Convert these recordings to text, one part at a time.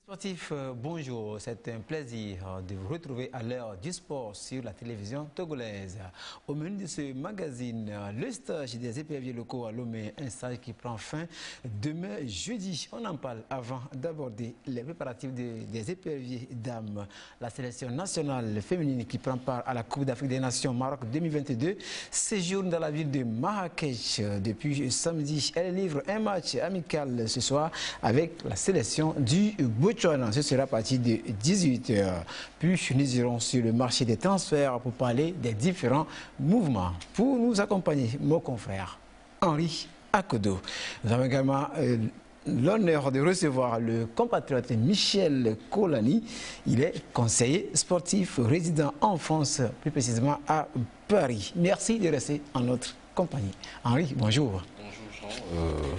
Sportifs, bonjour, c'est un plaisir de vous retrouver à l'heure du sport sur la télévision togolaise. Au menu de ce magazine, le stage des éperviers locaux à Lomé, un stage qui prend fin demain jeudi. On en parle avant d'aborder les préparatifs des éperviers dames. La sélection nationale féminine qui prend part à la Coupe d'Afrique des Nations Maroc 2022 séjourne dans la ville de Marrakech depuis samedi. Elle livre un match amical ce soir avec la sélection du Botswana. Ce sera à partir de 18 h. Puis nous irons sur le marché des transferts pour parler des différents mouvements. Pour nous accompagner, mon confrère Henri Akodo. Nous avons également l'honneur de recevoir le compatriote Michel Kolani. Il est conseiller sportif résident en France, plus précisément à Paris. Merci de rester en notre compagnie. Henri, bonjour.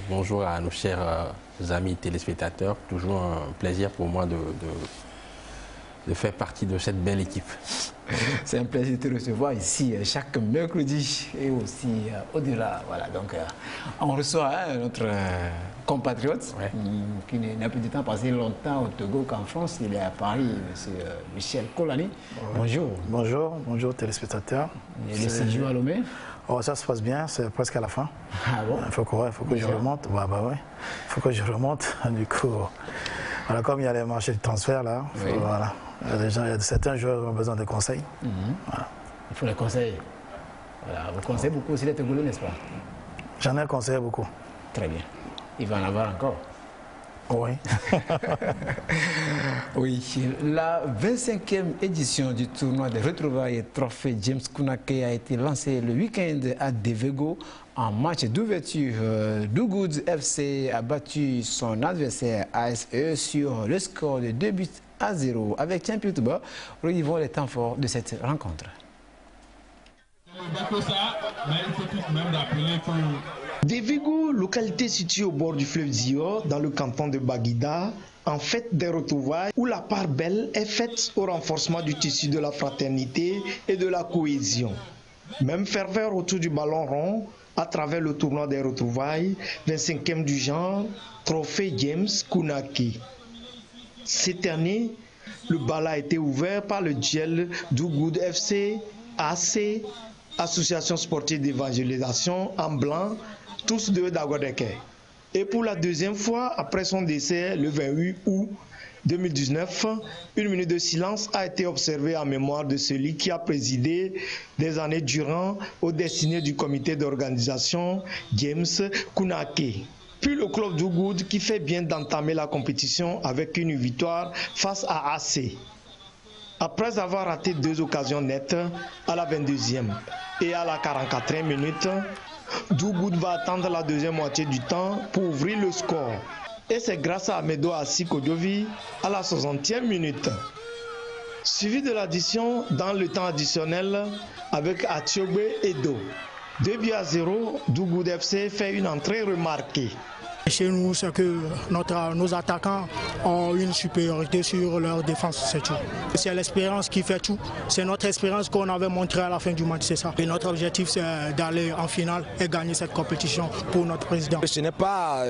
Bonjour à nos chers amis téléspectateurs. Toujours un plaisir pour moi de faire partie de cette belle équipe. C'est un plaisir de te recevoir ici chaque mercredi et aussi au-delà. Voilà, donc on reçoit notre compatriote qui n'a plus de temps passé longtemps au Togo qu'en France. Il est à Paris, M. Michel Kolani. Bonjour. Bonjour téléspectateurs. Et le séjour à Lomé? Oh, ça se passe bien, c'est presque à la fin. Ah bon? Il faut que je remonte. Ouais. Il faut que je remonte. Du coup, voilà, comme il y a les marchés de transfert là, voilà. Certains joueurs ont besoin de conseils. Voilà. Il faut les conseiller. Voilà. Vous conseillez beaucoup aussi les Togolais, n'est-ce pas? J'en ai conseillé beaucoup. Très bien. Il va en avoir encore. Oui. Oui, la 25e édition du tournoi des retrouvailles trophée James Kounake a été lancée le week-end à Devego. En match d'ouverture, Dougoud FC a battu son adversaire ASE sur le score de 2-0. Avec Champion Touba, relevons les temps forts de cette rencontre. Devego, localité située au bord du fleuve Zior, dans le canton de Baguida, en fête des retrouvailles où la part belle est faite au renforcement du tissu de la fraternité et de la cohésion. Même ferveur autour du ballon rond à travers le tournoi des retrouvailles, 25e du genre, trophée James Kounake. Cette année, le bal a été ouvert par le duel Dougoud FC, AC, Association sportive d'évangélisation en blanc, tous deux d'Agodeke. Et pour la deuxième fois, après son décès le 28 août 2019, une minute de silence a été observée en mémoire de celui qui a présidé des années durant aux destinées du comité d'organisation James Kounake. Puis le club Dougoud qui fait bien d'entamer la compétition avec une victoire face à AC. Après avoir raté deux occasions nettes à la 22e et à la 44e minute, Dougoud va attendre la deuxième moitié du temps pour ouvrir le score. Et c'est grâce à Amedo Asikodovi à la 60e minute. Suivi de l'addition dans le temps additionnel avec Atiobe Edo. 2-0, Dougoud FC fait une entrée remarquée. Chez nous, c'est que nos attaquants ont une supériorité sur leur défense, c'est tout. C'est l'expérience qui fait tout. C'est notre expérience qu'on avait montrée à la fin du match, c'est ça. Et notre objectif, c'est d'aller en finale et gagner cette compétition pour notre président. Ce n'est pas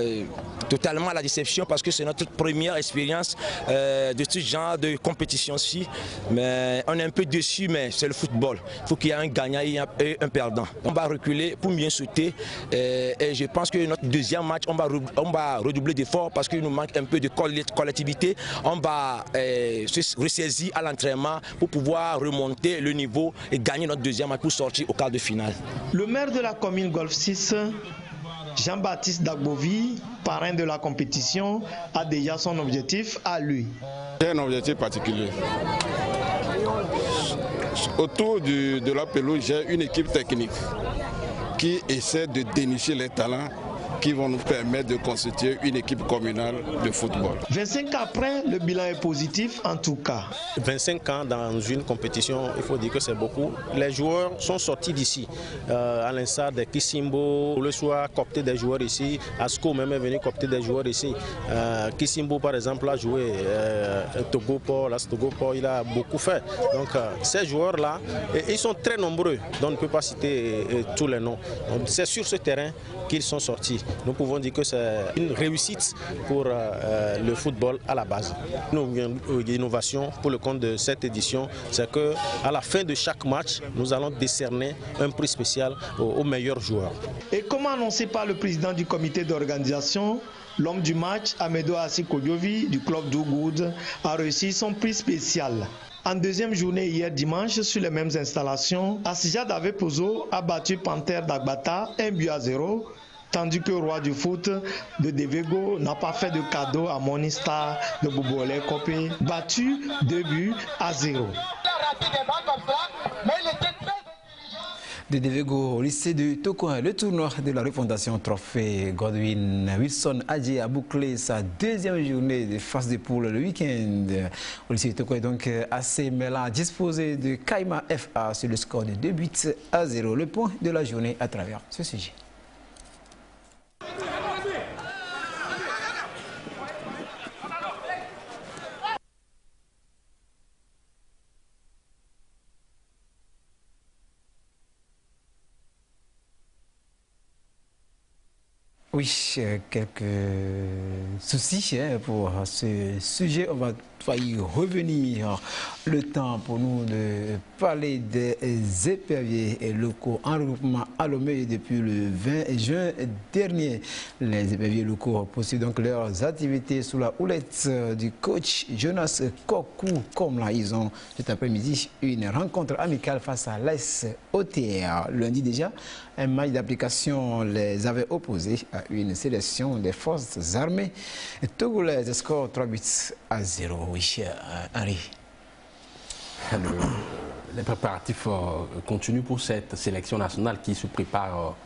totalement la déception parce que c'est notre première expérience de ce genre de compétition-ci. Mais on est un peu déçu, mais c'est le football. Il faut qu'il y ait un gagnant et un perdant. On va reculer pour mieux sauter. Et je pense que notre deuxième match, on va redoubler d'efforts parce qu'il nous manque un peu de collectivité. On va se ressaisir à l'entraînement pour pouvoir remonter le niveau et gagner notre deuxième match pour sortir au quart de finale. Le maire de la commune Golf 6, Jean-Baptiste Dagbovi, parrain de la compétition, a déjà son objectif à lui. J'ai un objectif particulier. Autour de la pelouse, j'ai une équipe technique qui essaie de dénicher les talents qui vont nous permettre de constituer une équipe communale de football. 25 ans après, le bilan est positif en tout cas. 25 ans dans une compétition, il faut dire que c'est beaucoup. Les joueurs sont sortis d'ici, à l'instar de Kissimbo, le soir coopté des joueurs ici, Asco même est venu coopter des joueurs ici. Kissimbo par exemple a joué Togopor, il a beaucoup fait. Donc ces joueurs-là, ils sont très nombreux, donc on ne peut pas citer tous les noms. C'est sur ce terrain qu'ils sont sortis. Nous pouvons dire que c'est une réussite pour le football à la base. Une innovation pour le compte de cette édition, c'est qu'à la fin de chaque match, nous allons décerner un prix spécial aux meilleurs joueurs. Et comme annoncé par le président du comité d'organisation, l'homme du match, Amedo Asikoyovi du club d'Ougoud, a reçu son prix spécial. En deuxième journée hier dimanche, sur les mêmes installations, Asija Davepozo a battu Panther d'Agbata 1-0, tandis que Roi du foot de Devego n'a pas fait de cadeau à Monistar de Boubouole Kopé, battu 2-0. De Devego au lycée de Tokoin, le tournoi de la refondation Trophée Godwin Wilson Adji a bouclé sa deuxième journée de phase de poule le week-end. Au lycée de Tokoin, donc AC Mela a disposé de Kaima FA sur le score de 2-0. Le point de la journée à travers ce sujet. Oui, quelques soucis pour ce sujet. On va y revenir. Le temps pour nous de parler des éperviers locaux en regroupement à Lomé depuis le 20 juin dernier. Les éperviers locaux poursuivent donc leurs activités sous la houlette du coach Jonas Kokou. Comme là, ils ont cet après-midi une rencontre amicale face à l'AS OTR. Lundi déjà, un match d'application les avait opposés à une sélection des forces armées togolaises. Score 3-0. Oui, Henri. Les préparatifs continuent pour cette sélection nationale qui se prépare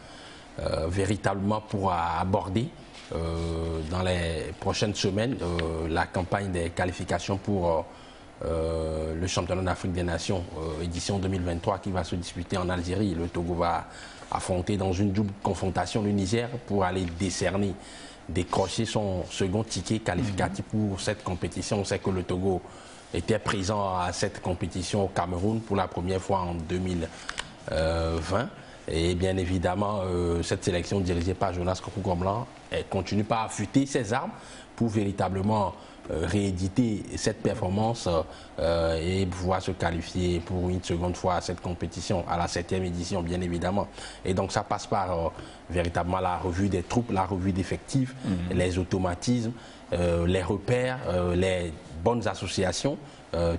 véritablement pour aborder dans les prochaines semaines la campagne des qualifications pour le championnat d'Afrique des Nations édition 2023 qui va se disputer en Algérie. Le Togo va affronter dans une double confrontation le Niger pour aller décrocher son second ticket qualificatif pour cette compétition. On sait que le Togo était présent à cette compétition au Cameroun pour la première fois en 2020. Et bien évidemment, cette sélection dirigée par Jonas Kokou-Gomlan continue par affûter ses armes pour véritablement rééditer cette performance et pouvoir se qualifier pour une seconde fois à cette compétition, à la 7e édition bien évidemment. Et donc ça passe par véritablement la revue des troupes, la revue d'effectifs, les automatismes, les repères, les bonnes associations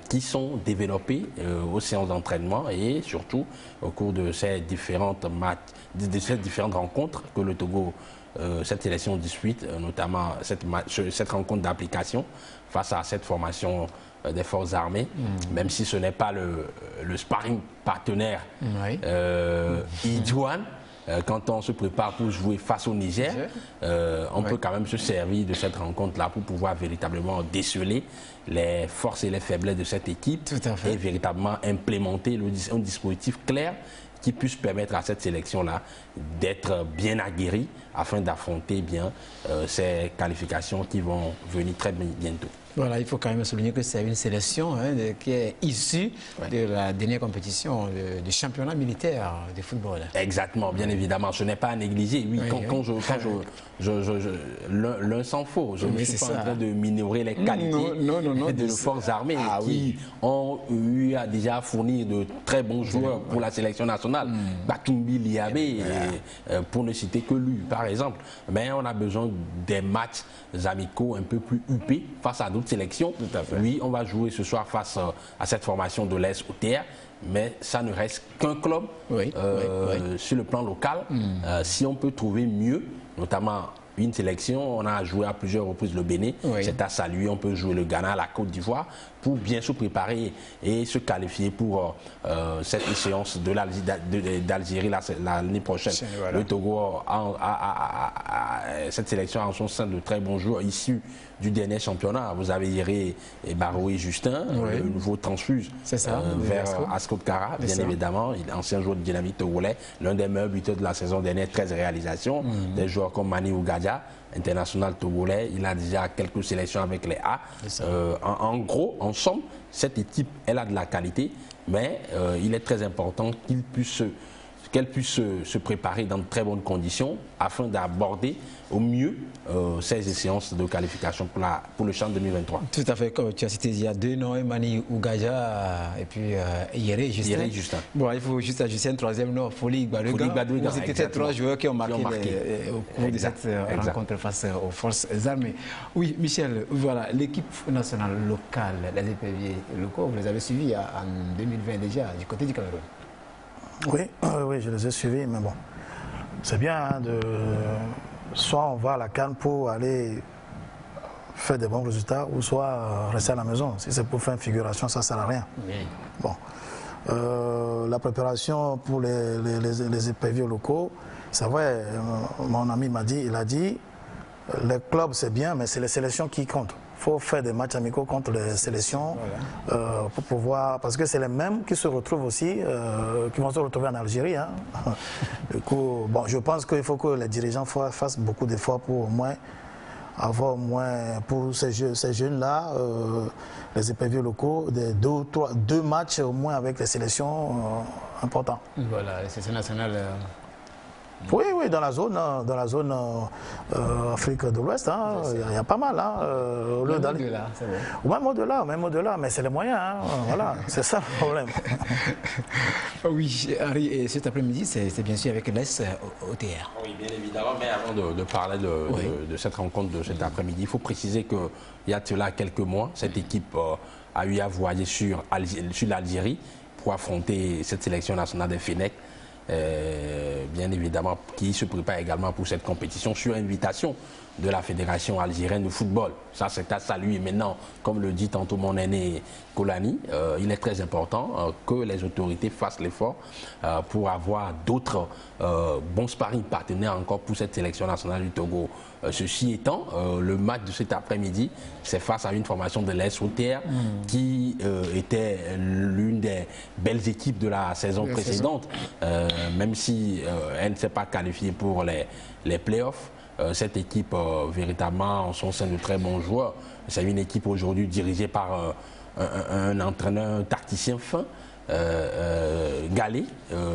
qui sont développées aux séances d'entraînement et surtout au cours de ces différentes rencontres que le Togo cette sélection dispute, notamment cette rencontre d'application face à cette formation des forces armées, même si ce n'est pas le sparring partenaire idoine. Quand on se prépare pour jouer face au Niger, on peut quand même se servir de cette rencontre-là pour pouvoir véritablement déceler les forces et les faiblesses de cette équipe et véritablement implémenter un dispositif clair qui puisse permettre à cette sélection-là d'être bien aguerrie afin d'affronter bien ces qualifications qui vont venir très bientôt. Voilà, il faut quand même souligner que c'est une sélection qui est issue de la dernière compétition du championnat militaire de football. Exactement, bien évidemment, ce n'est pas à négliger. Oui, l'un s'en faut. Je ne suis pas en train de minorer les qualités de nos forces armées qui ont eu à déjà fournir de très bons joueurs pour la sélection nationale. Batumbi, Liabé, pour ne citer que lui, par exemple. Mais on a besoin des matchs amicaux un peu plus huppés face à d'autres sélections. Oui, on va jouer ce soir face à cette formation de l'AS OTR, mais ça ne reste qu'un club sur le plan local. Si on peut trouver mieux, notamment une sélection, on a joué à plusieurs reprises le Bénin, c'est à saluer, on peut jouer le Ghana, la Côte d'Ivoire, pour bien se préparer et se qualifier pour cette échéance d'Algérie l'année prochaine. Le Togo, cette sélection a en son sein de très bons joueurs issus du dernier championnat. Vous avez Yéré et Baroui Justin, le nouveau transfuse vers Ascot Kara, bien évidemment, ancien joueur de Dynamique togolais, l'un des meilleurs buteurs de la saison dernière, 13 réalisations. Des joueurs comme Mani Ougadja, international togolais, il a déjà quelques sélections avec les A. En gros, en somme, cette équipe, elle a de la qualité, mais il est très important qu'elle puisse se préparer dans de très bonnes conditions afin d'aborder au mieux ces séances de qualification pour le CHAN 2023. Tout à fait, comme tu as cité, il y a 2 noms, Mani Ougaja et puis Yéré Justin. Bon, il faut juste ajuster un troisième nom, Foli Gbadouga. C'était ces 3 joueurs qui ont marqué au cours de cette rencontre face aux forces armées. Oui, Michel, voilà, l'équipe nationale locale, les éperviers locaux, vous les avez suivis en 2020 déjà, du côté du Cameroun. Oui, je les ai suivis, mais bon, c'est bien hein, soit on va à la CAN pour aller faire des bons résultats, ou soit rester à la maison. Si c'est pour faire une figuration, ça ne sert à rien. Oui. Bon, la préparation pour les éperviers locaux, c'est vrai, mon ami m'a dit, il a dit, les clubs c'est bien, mais c'est les sélections qui comptent. Il faut faire des matchs amicaux contre les sélections pour pouvoir, parce que c'est les mêmes qui se retrouvent aussi, qui vont se retrouver en Algérie. Hein. Du coup, bon, je pense qu'il faut que les dirigeants fassent beaucoup d'efforts pour au moins avoir au moins pour ces jeunes-là, les éperviers locaux, deux matchs au moins avec les sélections importants. Voilà, les sélections nationales. Oui, dans la zone Afrique de l'Ouest, hein, il y a pas mal. Hein, même au-delà, c'est bon. Même au-delà, mais c'est les moyens. Hein, voilà, c'est ça le problème. Oui, Henri, et cet après-midi, c'est bien sûr avec l'Est OTR. Oui, bien évidemment, mais avant de parler de cette rencontre de cet après-midi, il faut préciser qu'il y a cela quelques mois, cette équipe a eu à voyager sur l'Algérie pour affronter cette sélection nationale des Fenech. Bien évidemment, qui se prépare également pour cette compétition sur invitation de la Fédération algérienne de football. Ça, c'est à saluer. Maintenant, comme le dit tantôt mon aîné Kolani, il est très important que les autorités fassent l'effort pour avoir d'autres bons sparring partenaires encore pour cette sélection nationale du Togo. Ceci étant, le match de cet après-midi, c'est face à une formation de l'SOTR qui était l'une des belles équipes de la saison précédente. Même si elle ne s'est pas qualifiée pour les playoffs, cette équipe, véritablement, en son sein de très bons joueurs. C'est une équipe aujourd'hui dirigée par un entraîneur, un tacticien fin, Galé,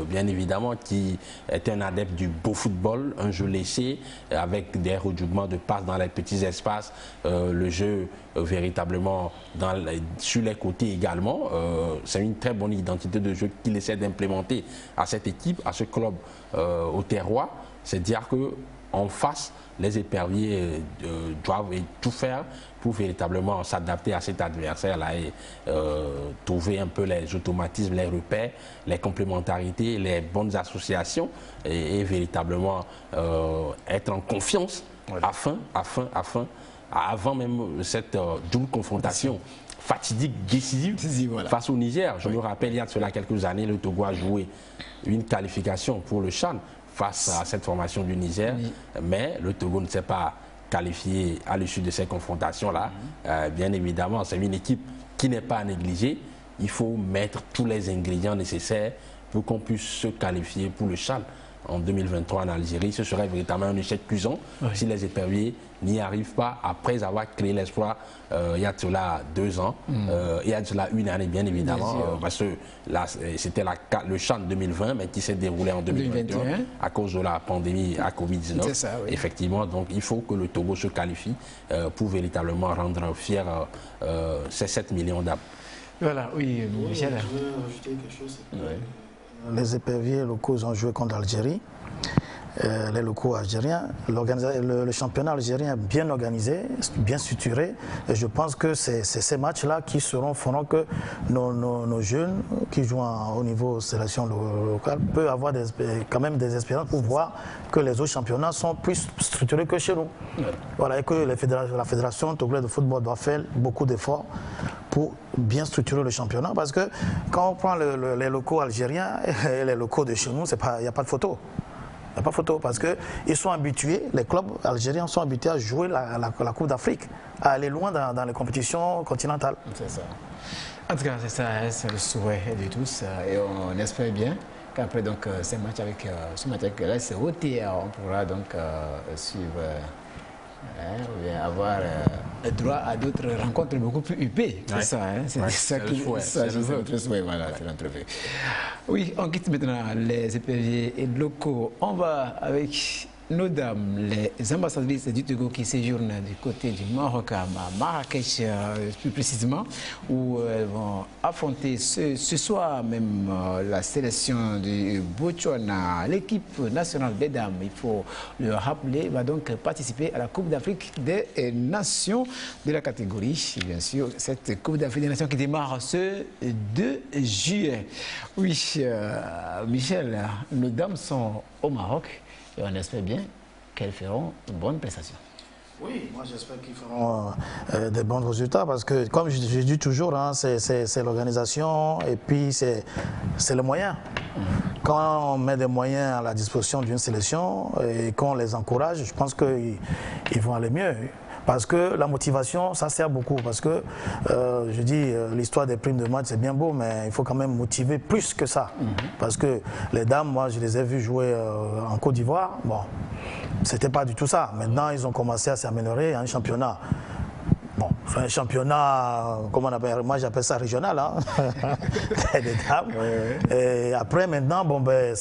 bien évidemment, qui est un adepte du beau football, un jeu laissé, avec des redoublements de passes dans les petits espaces, le jeu véritablement sur les côtés également. C'est une très bonne identité de jeu qu'il essaie d'implémenter à cette équipe, à ce club au terroir. C'est dire que en face, les éperviers doivent tout faire pour véritablement s'adapter à cet adversaire-là et trouver un peu les automatismes, les repères, les complémentarités, les bonnes associations et véritablement être en confiance avant même cette double confrontation fatidique, décisive face au Niger. Je me rappelle, il y a de cela quelques années, le Togo a joué une qualification pour le CHAN face à cette formation du Niger, mais le Togo ne s'est pas qualifié à l'issue de ces confrontations-là. Bien évidemment, c'est une équipe qui n'est pas à négliger. Il faut mettre tous les ingrédients nécessaires pour qu'on puisse se qualifier pour le CHAN en 2023 en Algérie. Ce serait véritablement un échec cuisant si les éperviers n'y arrivent pas après avoir créé l'espoir il y a de cela 2 ans, il y a de cela 1 année bien évidemment, parce que c'était le CHAN 2020 mais qui s'est déroulé en 2021 à cause de la pandémie à Covid-19. Effectivement, donc il faut que le Togo se qualifie pour véritablement rendre fiers ces 7 millions d'âmes. Voilà, oui, Michel. Je veux rajouter quelque chose. Les éperviers locaux ont joué contre l'Algérie. Les locaux algériens, le championnat algérien est bien organisé, bien structuré, et je pense que c'est ces matchs-là qui feront que nos jeunes qui jouent au niveau sélection locale peuvent avoir quand même des espérances pour voir que les autres championnats sont plus structurés que chez nous. Voilà, et que la fédération togolaise de football doit faire beaucoup d'efforts pour bien structurer le championnat, parce que quand on prend les locaux algériens et les locaux de chez nous, il n'y a pas de photo. Il n'y a pas photo parce qu'ils sont habitués, les clubs algériens sont habitués à jouer la Coupe d'Afrique, à aller loin dans les compétitions continentales. C'est ça. En tout cas, c'est ça, c'est le souhait de tous et on espère bien qu'après donc, ce match avec la SOTR, on pourra donc suivre, ou bien avoir droit à d'autres rencontres beaucoup plus huppées. C'est ça, hein? C'est ça qui c'est notre souhait. Voilà, c'est notre souhait. Oui, on quitte maintenant les éperviers locaux. On va avec nos dames, les ambassadrices du Togo qui séjournent du côté du Maroc à Marrakech, plus précisément, où elles vont affronter ce soir même la sélection du Botswana. L'équipe nationale des dames, il faut le rappeler, va donc participer à la Coupe d'Afrique des Nations de la catégorie. Bien sûr, cette Coupe d'Afrique des Nations qui démarre ce 2 juillet. Oui, Michel, nos dames sont au Maroc. Et on espère bien qu'elles feront une bonne prestation. Oui, moi j'espère qu'ils feront des bons résultats parce que, comme je dis toujours, hein, c'est l'organisation et puis c'est le moyen. Quand on met des moyens à la disposition d'une sélection et qu'on les encourage, je pense qu'ils vont aller mieux. Parce que la motivation, ça sert beaucoup. Parce que, je dis, l'histoire des primes de match, c'est bien beau, mais il faut quand même motiver plus que ça. Parce que les dames, moi, je les ai vues jouer en Côte d'Ivoire. Bon, c'était pas du tout ça. Maintenant, ils ont commencé à s'améliorer en championnat. Bon, un championnat, comment on appelle, moi j'appelle ça régional, hein, des dames. Et après, maintenant, bon, ben,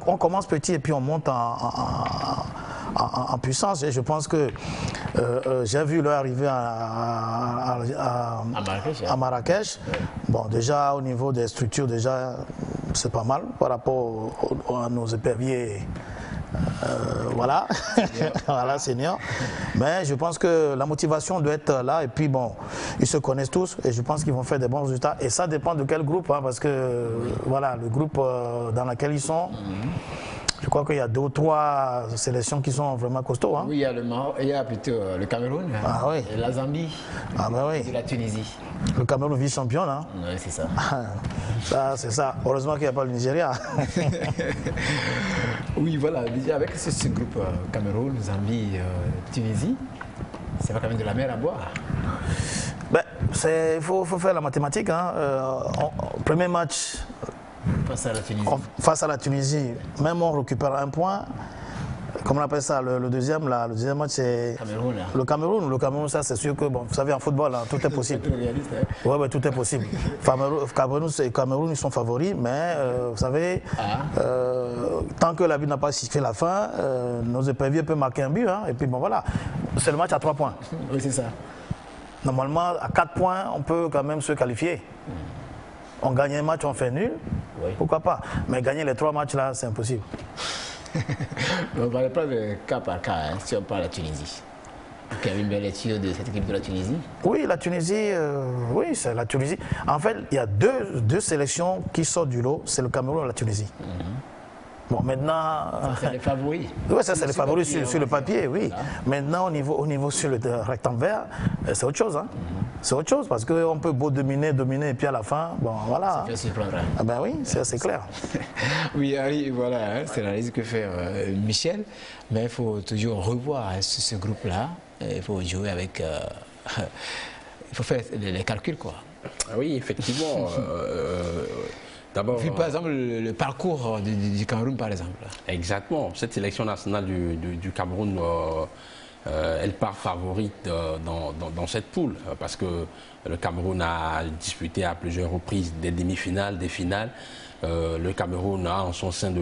on commence petit et puis on monte en puissance. Et je pense que j'ai vu leur arrivée à Marrakech. Bon, déjà au niveau des structures, déjà c'est pas mal par rapport à nos éperviers. Voilà, voilà, senior. Mais je pense que la motivation doit être là et puis bon, ils se connaissent tous et je pense qu'ils vont faire des bons résultats. Et ça dépend de quel groupe, hein, parce que voilà, le groupe dans lequel ils sont. Je crois qu'il y a 2 ou 3 sélections qui sont vraiment costauds. Hein. Oui, il y a le Maroc, il y a plutôt le Cameroun, et la Zambie, et la Tunisie. Le Cameroun vice-champion, là. Oui, c'est ça. Ça, c'est ça. Heureusement qu'il n'y a pas le Nigeria. Oui, voilà, déjà avec ce groupe Cameroun, Zambie, Tunisie, c'est pas quand même de la mer à boire. Ben, il faut faire la mathématique. Hein. Premier match. Face à la Tunisie, même on récupère 1 point. Comment on appelle ça, le deuxième match, c'est le Cameroun. Le Cameroun, ça c'est sûr que, bon, vous savez, en football, hein, tout est possible. Oui, tout est possible. Cameroun, ils sont favoris, mais vous savez, tant que la but n'a pas sifflé la fin, nos éperviers peuvent marquer un but. Hein, et puis bon, voilà, c'est le match à 3 points. Oui, c'est ça. Normalement, à 4 points, on peut quand même se qualifier. On gagne un match, on fait nul, pourquoi pas. Mais gagner les 3 matchs là, c'est impossible. On ne parle pas de cas par cas, hein, si on parle de la Tunisie. Quelle est une belle lecture de cette équipe de la Tunisie? Oui, la Tunisie, oui, c'est la Tunisie. En fait, il y a deux sélections qui sortent du lot, c'est le Cameroun et la Tunisie. Bon, maintenant... C'est les favoris. Oui, ça c'est les favoris sur le papier, oui. Voilà. Maintenant, au niveau sur le rectangle vert, c'est autre chose. Hein. C'est autre chose parce qu'on peut beau dominer, et puis à la fin, bon, voilà. Ça fait surprendre. Ah ben oui, c'est clair. Oui, voilà, hein, c'est l'analyse que fait Michel. Mais il faut toujours revoir ce groupe-là. Il faut jouer avec... il faut faire les calculs, quoi. Oui, effectivement. D'abord, par exemple, le parcours du Cameroun, par exemple. Exactement. Cette sélection nationale du Cameroun, elle part favorite dans cette poule, parce que le Cameroun a disputé à plusieurs reprises des demi-finales, des finales. Le Cameroun a en son sein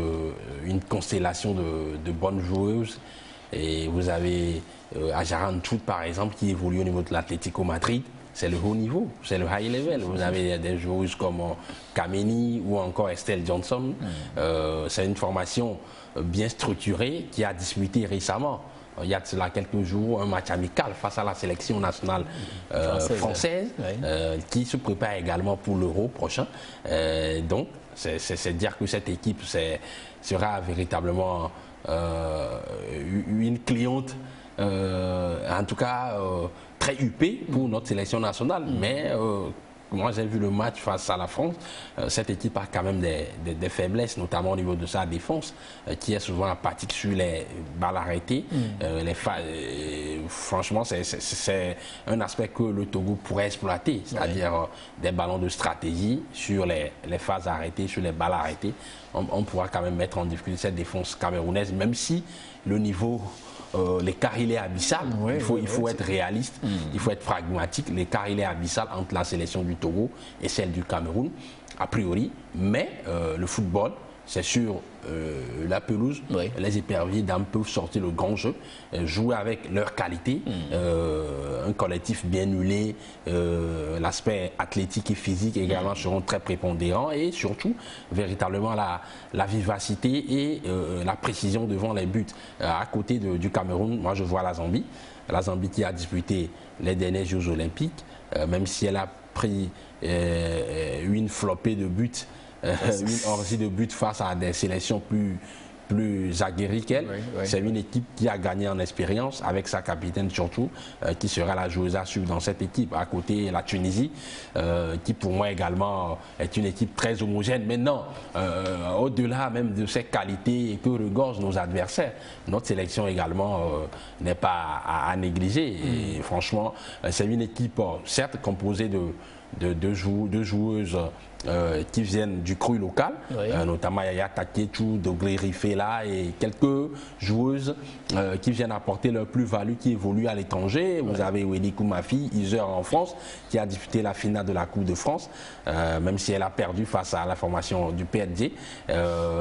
une constellation de bonnes joueuses. Et vous avez Ajaran Trout, par exemple, qui évolue au niveau de l'Atlético Madrid. C'est le haut niveau, c'est le high level. Vous avez des joueuses comme Kameni ou encore Estelle Johnson. C'est une formation bien structurée qui a disputé récemment, il y a de cela quelques jours, un match amical face à la sélection nationale française qui se prépare également pour l'Euro prochain. Donc, c'est dire que cette équipe sera véritablement une cliente, en tout cas très huppée pour notre sélection nationale. Mais moi j'ai vu le match face à la France, cette équipe a quand même des faiblesses, notamment au niveau de sa défense, qui est souvent apathique sur les balles arrêtées. Franchement, c'est un aspect que le Togo pourrait exploiter, c'est-à-dire des ballons de stratégie sur les phases arrêtées, sur les balles arrêtées. On pourra quand même mettre en difficulté cette défense camerounaise, même si le niveau l'écart il est abyssal. Il faut être réaliste, il faut être pragmatique. L'écart il est abyssal entre la sélection du Togo et celle du Cameroun, a priori. Mais le football, c'est sur la pelouse, les éperviers d'âme peuvent sortir le grand jeu, jouer avec leur qualité, un collectif bien huilé, l'aspect athlétique et physique également seront très prépondérants et surtout véritablement la vivacité et la précision devant les buts. À côté du Cameroun, moi je vois la Zambie qui a disputé les derniers Jeux Olympiques, même si elle a pris une flopée de buts, une orgie de buts face à des sélections plus aguerries qu'elle. C'est une équipe qui a gagné en expérience avec sa capitaine surtout, qui sera la joueuse à suivre dans cette équipe. À côté, la Tunisie, qui pour moi également est une équipe très homogène. Maintenant, au-delà même de ces qualités que regorgent nos adversaires, notre sélection également n'est pas à négliger. Et franchement, c'est une équipe certes composée de joueuses qui viennent du cru local, notamment Yaya Taketou, Dogré Rifela et quelques joueuses qui viennent apporter leur plus-value, qui évoluent à l'étranger. Vous avez Wedi Koumafi, Iser en France, qui a disputé la finale de la Coupe de France, même si elle a perdu face à la formation du PSG.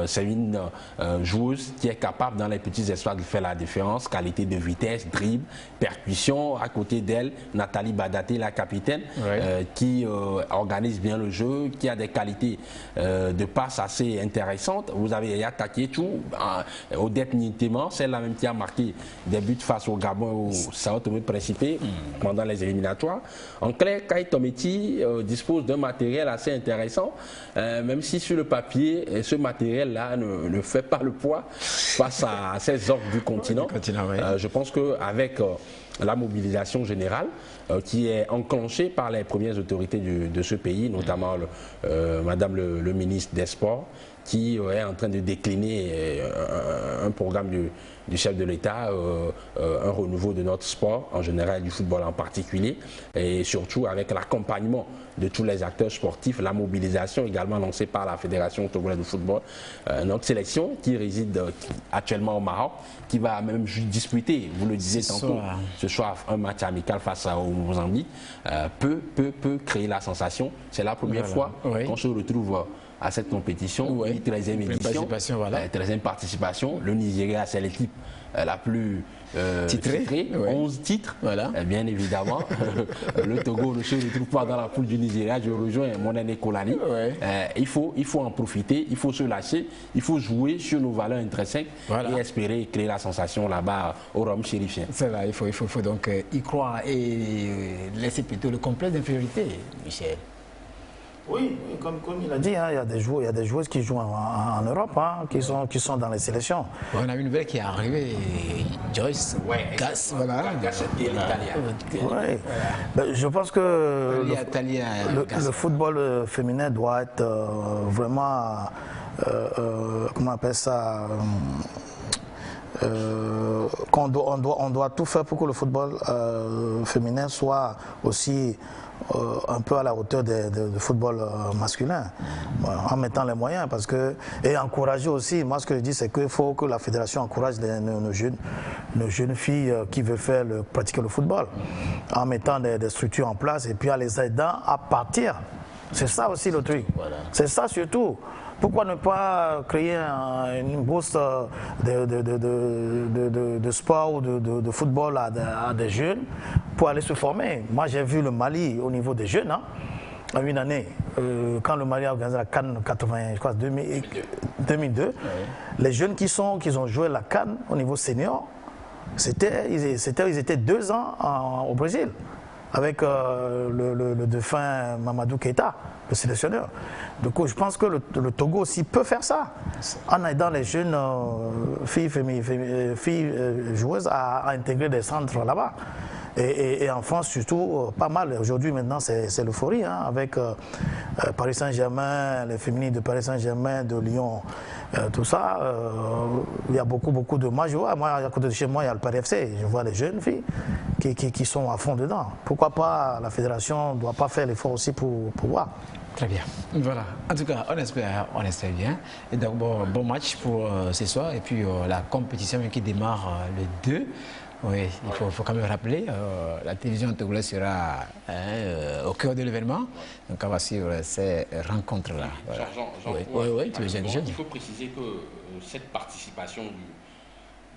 C'est une joueuse qui est capable dans les petits espaces de faire la différence, qualité de vitesse, dribble, percussion. À côté d'elle, Nathalie Badaté, la capitaine, qui organise bien le jeu, qui a des qualités de passe assez intéressantes. Vous avez Yaya Taketou, Odette Nintéman, celle-là même qui a marqué des buts face au Gabon et au Sao Tomé Principe pendant les éliminatoires. En clair, Kai Tometi dispose d'un matériel assez intéressant, même si sur le papier, ce matériel-là ne fait pas le poids face à ces offres du continent. Je pense qu'avec la mobilisation générale qui est enclenchée par les premières autorités de ce pays, notamment Madame le ministre des Sports, qui est en train de décliner un programme du chef de l'État, un renouveau de notre sport en général, du football en particulier, et surtout avec l'accompagnement de tous les acteurs sportifs, la mobilisation également lancée par la Fédération togolaise de football. Notre sélection qui réside actuellement au Maroc, qui va même disputer, vous le disiez tantôt, ce soir un match amical face au Mozambique, peut créer la sensation. C'est la première fois qu'on se retrouve à cette compétition, 13e édition, 13e participation. Le Nigeria, c'est l'équipe la plus titrée, 11 titres, bien évidemment. Le Togo ne se retrouve pas dans la poule du Nigeria, je rejoins mon aîné Kolani. Il faut en profiter, il faut se lâcher, il faut jouer sur nos valeurs intrinsèques et espérer créer la sensation là-bas au Rhum chérifien. C'est là, il faut donc y croire et laisser plutôt le complexe d'infériorité, Michel. Oui, comme il a dit, il y a des joueuses qui jouent en Europe, qui sont dans les sélections. On a une nouvelle qui est arrivée, Joyce Gas, et l'Italien. Je pense que le football féminin doit être vraiment, comment on appelle ça, on doit tout faire pour que le football féminin soit aussi un peu à la hauteur du football masculin, en mettant les moyens, et encourager aussi. Moi, ce que je dis, c'est qu'il faut que la fédération encourage nos jeunes filles qui veulent pratiquer le football, en mettant des structures en place et puis en les aidant à partir. C'est ça aussi le truc. C'est ça surtout. Pourquoi ne pas créer une bourse de sport ou de football à des jeunes pour aller se former? Moi, j'ai vu le Mali au niveau des jeunes, en une année, quand le Mali a organisé la CAN 2002, les jeunes qui ont joué la CAN au niveau senior, ils étaient 2 ans au Brésil, avec le défunt Mamadou Keïta, le sélectionneur. Du coup, je pense que le Togo aussi peut faire ça, en aidant les jeunes filles joueuses à intégrer des centres là-bas. Et en France, surtout, pas mal. Aujourd'hui, maintenant, c'est l'euphorie, avec Paris Saint-Germain, les féminines de Paris Saint-Germain, de Lyon, tout ça. Il y a beaucoup de... Moi, je vois, à côté de chez moi, il y a le PRFC. Je vois les jeunes filles qui sont à fond dedans. Pourquoi pas la fédération ne doit pas faire l'effort aussi pour voir? Très bien. Voilà. En tout cas, on espère bien. Et donc, bon match pour ce soir. Et puis, la compétition qui démarre le 2. Oui, il faut quand même rappeler, la télévision togolaise sera au cœur de l'événement. Donc, on va suivre ces rencontres-là. Voilà. Oui, il faut préciser que cette participation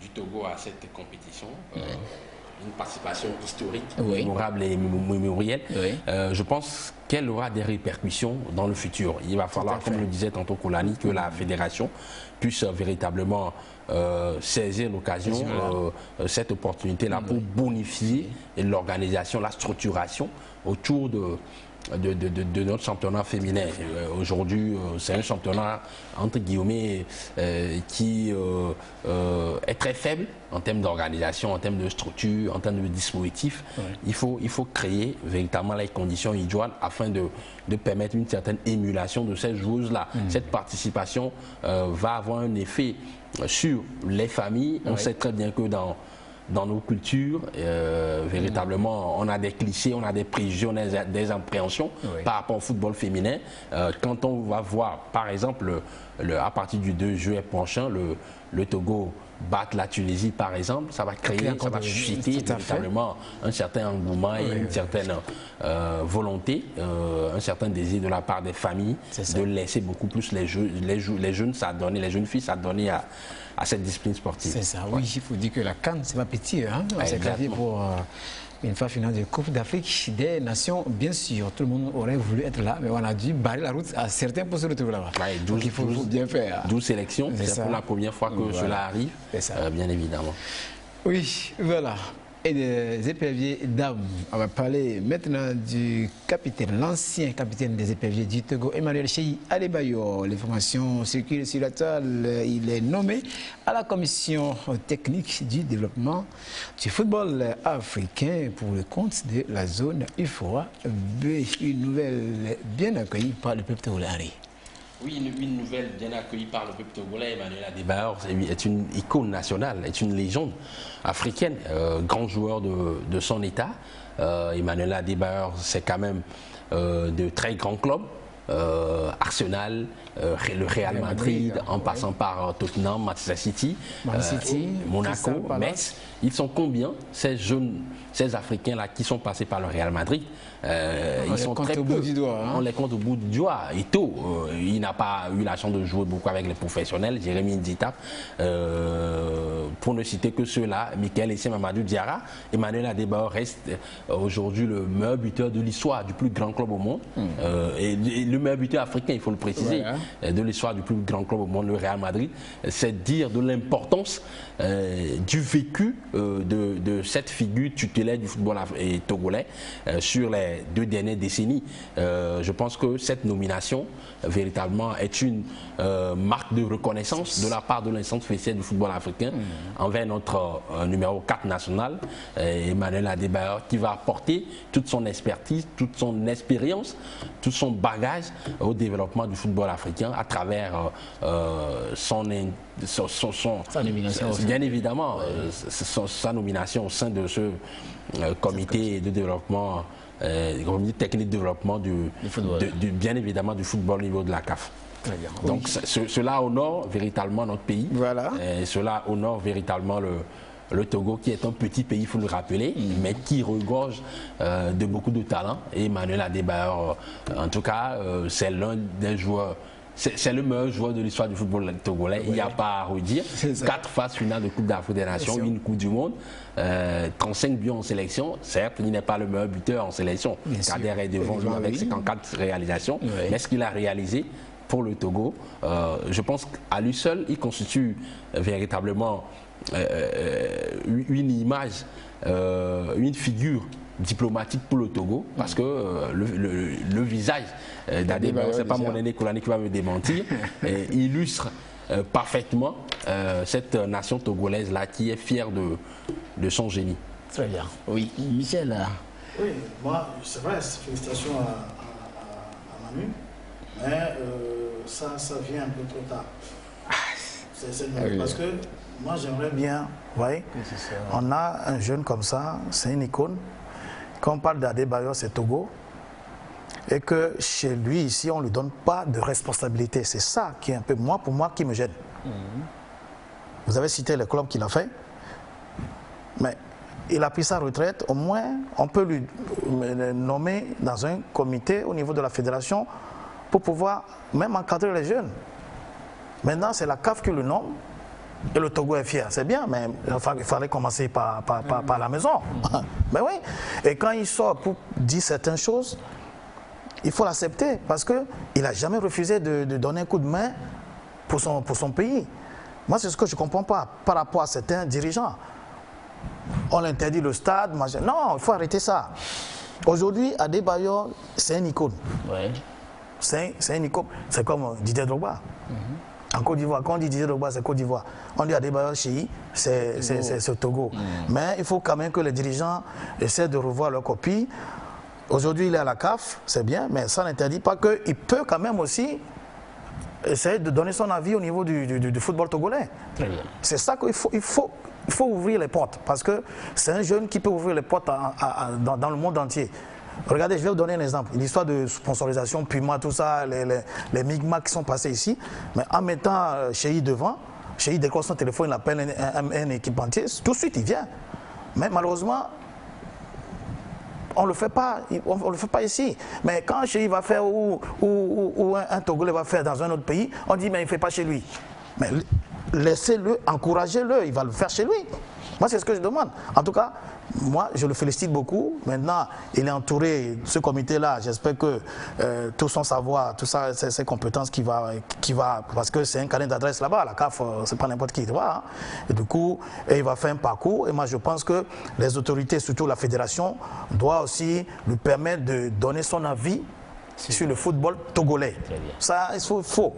du Togo à cette compétition, une participation historique, mémorable et mémorielle, je pense qu'elle aura des répercussions dans le futur. Il va falloir, comme le disait tantôt Kolani, que la fédération puisse véritablement saisir l'occasion, cette opportunité-là pour bonifier l'organisation, la structuration autour de notre championnat féminin. Aujourd'hui, c'est un championnat, entre guillemets, qui est très faible en termes d'organisation, en termes de structure, en termes de dispositifs. Il faut créer véritablement les conditions idoines afin de permettre une certaine émulation de ces joueuses-là. Cette participation va avoir un effet sur les familles. On sait très bien que dans nos cultures, véritablement, on a des clichés, on a des préjugés, on a des appréhensions par rapport au football féminin. Quand on va voir, par exemple, à partir du 2 juillet prochain, le Togo battre la Tunisie, par exemple, ça va créer, ça va susciter véritablement un certain engouement et une certaine volonté, un certain désir de la part des familles de laisser beaucoup plus les jeunes s'adonner, les jeunes filles s'adonner à cette discipline sportive. C'est ça, oui, il faut dire que la CAN, c'est pas petit, hein. C'est qualifié pour une phase finale de Coupe d'Afrique des Nations. Bien sûr, tout le monde aurait voulu être là, mais on a dû barrer la route à certains pour se retrouver là-bas. Donc il faut bien faire. 12 sélections, c'est pour la première fois que cela arrive, bien évidemment. Oui, voilà. Et des éperviers dames. On va parler maintenant du capitaine, l'ancien capitaine des éperviers du Togo, Emmanuel Cheyi Adebayor. L'information circule sur la toile. Il est nommé à la commission technique du développement du football africain pour le compte de la zone UFOA B. Une nouvelle bien accueillie par le peuple togolais. Oui, une nouvelle bien accueillie par le peuple togolais. Emmanuel Adebayor est une icône nationale, est une légende africaine, grand joueur de son état. Emmanuel Adebayor, c'est quand même de très grands clubs. Arsenal, le Real Madrid, en passant par Tottenham, Manchester City, Monaco, Metz. Ils sont combien, ces jeunes, ces Africains-là qui sont passés par le Real Madrid? Ils sont très peu. On les compte au bout du doigt. Eto'o, il n'a pas eu la chance de jouer beaucoup avec les professionnels. Jérémy Ndita, pour ne citer que ceux-là, Michael Essien Mamadou Diarra. Emmanuel Adebayor reste aujourd'hui le meilleur buteur de l'histoire du plus grand club au monde. Et le meilleur buteur africain, il faut le préciser, de l'histoire du plus grand club au monde, le Real Madrid. C'est dire de l'importance du vécu de cette figure tutélaire du football togolais sur les 2 dernières décennies. Je pense que cette nomination véritablement est une marque de reconnaissance de la part de l'instance spéciale du football africain envers notre numéro 4 national, Emmanuel Adebayor, qui va apporter toute son expertise, toute son expérience, tout son bagage au développement du football africain à travers sa nomination, bien évidemment, sa nomination au sein de ce comité de développement, comité technique de développement bien évidemment du football au niveau de la CAF. Donc cela honore véritablement notre pays, cela honore véritablement le Togo, qui est un petit pays, il faut le rappeler, mais qui regorge de beaucoup de talent. Et Emmanuel Adebayor, en tout cas, c'est l'un des joueurs. C'est le meilleur joueur de l'histoire du football togolais, il n'y a pas à redire. 4 phases finales de Coupe d'Afrique des Nations, une Coupe du Monde, 35 buts en sélection. Certes, il n'est pas le meilleur buteur en sélection. Kader est devant lui avec 54 réalisations. Mais ce qu'il a réalisé pour le Togo, je pense qu'à lui seul, il constitue véritablement une image, une figure diplomatique pour le Togo, parce que le visage d'Adebayor, c'est pas mon aîné Kolani qui va me démentir, illustre parfaitement cette nation togolaise là qui est fière de son génie. Très bien. Oui, Michel. Oui, moi, c'est vrai, félicitations à Manu, mais ça vient un peu trop tard. Parce que moi, j'aimerais bien, voyez, on a un jeune comme ça, c'est une icône. Quand on parle d'Adebayor, c'est Togo. et que chez lui, ici, on ne lui donne pas de responsabilité. C'est ça qui est un peu, pour moi, qui me gêne. Vous avez cité les clubs qu'il a fait, mais il a pris sa retraite, au moins, on peut lui nommer dans un comité au niveau de la fédération pour pouvoir même encadrer les jeunes. Maintenant, c'est la CAF qui le nomme et le Togo est fier. C'est bien, mais il fallait commencer par la maison. Mais oui, et quand il sort pour dire certaines choses, il faut l'accepter parce qu'il n'a jamais refusé de donner un coup de main pour son pays. Moi, c'est ce que je ne comprends pas par rapport à certains dirigeants. On interdit le stade. Non, il faut arrêter ça. Aujourd'hui, Adebayor, c'est un icône. Ouais. C'est un icône. C'est comme Didier Drogba. En Côte d'Ivoire, quand on dit Didier Drogba, c'est Côte d'Ivoire. On dit Adebayor Cheyi, c'est Togo. Mais il faut quand même que les dirigeants essaient de revoir leur copie. Aujourd'hui, il est à la CAF, c'est bien, mais ça n'interdit pas qu'il peut quand même aussi essayer de donner son avis au niveau du football togolais. C'est ça qu'il faut ouvrir les portes, parce que c'est un jeune qui peut ouvrir les portes dans le monde entier. Regardez, je vais vous donner un exemple. L'histoire de sponsorisation, Puma, tout ça, les migmas qui sont passés ici, mais en mettant Cheyi devant, Cheyi décroche son téléphone, il appelle un équipementier, tout de suite il vient. Mais malheureusement, on ne le fait pas ici. Mais quand Cheyi va faire ou un Togolais va faire dans un autre pays, on dit mais il ne fait pas chez lui. Mais laissez-le, encouragez-le, il va le faire chez lui. Moi, c'est ce que je demande. En tout cas, moi, je le félicite beaucoup. Maintenant, il est entouré de ce comité-là. J'espère que tout son savoir, tout ça, ses compétences qui va, parce que c'est un carnet d'adresse là-bas. La CAF, c'est pas n'importe qui, hein. Et du coup, il va faire un parcours. Et moi, je pense que les autorités, surtout la fédération, doivent aussi lui permettre de donner son avis sur le football togolais. Ça, il faut